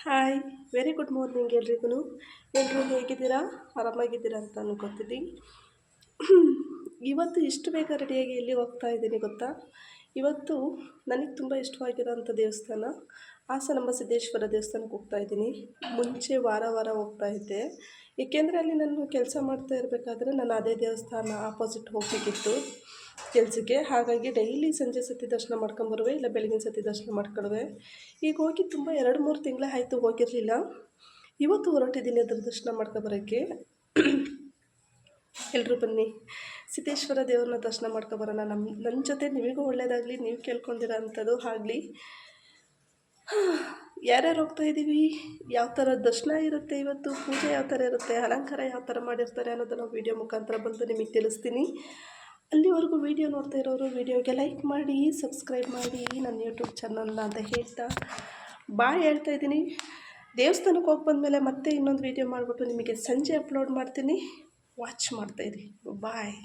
Hi, very good morning ಎಲ್ರಿಗೂ. ಎಲ್ಲರೂ ಹೇಗಿದ್ದೀರಾ? ಆರಾಮಾಗಿದ್ದೀರಾ ಅಂತ ಅನ್ಕೋತೀನಿ. ಇವತ್ತು ಇಷ್ಟು ಬೇಗ ರೆಡಿಯಾಗಿ ಎಲ್ಲಿ ಹೋಗ್ತಾ ಇದ್ದೀನಿ ಗೊತ್ತಾ? ಇವತ್ತು ನನಗೆ ತುಂಬ ಇಷ್ಟವಾಗಿರೋಂಥ ದೇವಸ್ಥಾನ ಹಾಸನಾಂಬ ಸಿದ್ದೇಶ್ವರ ದೇವಸ್ಥಾನಕ್ಕೆ ಹೋಗ್ತಾ ಇದ್ದೀನಿ. ಮುಂಚೆ ವಾರ ವಾರ ಹೋಗ್ತಾ ಇದ್ದೆ, ಏಕೆಂದರೆ ಅಲ್ಲಿ ನಾನು ಕೆಲಸ ಮಾಡ್ತಾ ಇರಬೇಕಾದ್ರೆ ನಾನು ಅದೇ ದೇವಸ್ಥಾನ ಆಪೋಸಿಟ್ ಹೋಗಬೇಕಿತ್ತು ಕೆಲಸಕ್ಕೆ. ಹಾಗಾಗಿ ಡೈಲಿ ಸಂಜೆ ಸತಿ ದರ್ಶನ ಮಾಡ್ಕೊಂಬರುವೆ, ಇಲ್ಲ ಬೆಳಗಿನ ಸತಿ ದರ್ಶನ ಮಾಡ್ಕೊಳುವೆ. ಈಗ ಹೋಗಿ ತುಂಬ 2-3 ತಿಂಗಳೇ ಆಯಿತು, ಹೋಗಿರಲಿಲ್ಲ. ಇವತ್ತು ಹೊರಟಿದ್ದೀನಿ ಅದರ ದರ್ಶನ ಮಾಡ್ಕೊಬರೋಕ್ಕೆ. ಎಲ್ಲರೂ ಬನ್ನಿ, ಸಿದ್ದೇಶ್ವರ ದೇವ್ರನ್ನ ದರ್ಶನ ಮಾಡ್ಕೊಬರೋಣ. ನನ್ನ ಜೊತೆ ನಿಮಗೂ ಒಳ್ಳೆಯದಾಗಲಿ, ನೀವು ಕೇಳ್ಕೊಂಡಿರೋ ಅಂಥದ್ದು ಆಗಲಿ. ಯಾರ್ಯಾರು ಹೋಗ್ತಾ ಇದ್ದೀವಿ, ಯಾವ ಥರ ದರ್ಶನ ಇರುತ್ತೆ, ಇವತ್ತು ಪೂಜೆ ಯಾವ ಥರ ಇರುತ್ತೆ, ಅಲಂಕಾರ ಯಾವ ಥರ ಮಾಡಿರ್ತಾರೆ ಅನ್ನೋದನ್ನು ವೀಡಿಯೋ ಮುಖಾಂತರ ಬಂದು ನಿಮಗೆ ತಿಳಿಸ್ತೀನಿ. ಅಲ್ಲಿವರೆಗೂ ವೀಡಿಯೋ ನೋಡ್ತಾ ಇರೋರು ವೀಡಿಯೋಗೆ ಲೈಕ್ ಮಾಡಿ, ಸಬ್ಸ್ಕ್ರೈಬ್ ಮಾಡಿ ನನ್ನ ಯೂಟ್ಯೂಬ್ ಚಾನಲ್ನ ಅಂತ ಹೇಳ್ತಾ ಬಾಯ್ ಹೇಳ್ತಾ ಇದ್ದೀನಿ. ದೇವಸ್ಥಾನಕ್ಕೆ ಹೋಗಿ ಬಂದಮೇಲೆ ಮತ್ತೆ ಇನ್ನೊಂದು ವೀಡಿಯೋ ಮಾಡಿಬಿಟ್ಟು ನಿಮಗೆ ಸಂಜೆ ಅಪ್ಲೋಡ್ ಮಾಡ್ತೀನಿ, ವಾಚ್ ಮಾಡ್ತಾಯಿರಿ. ಬಾಯ್.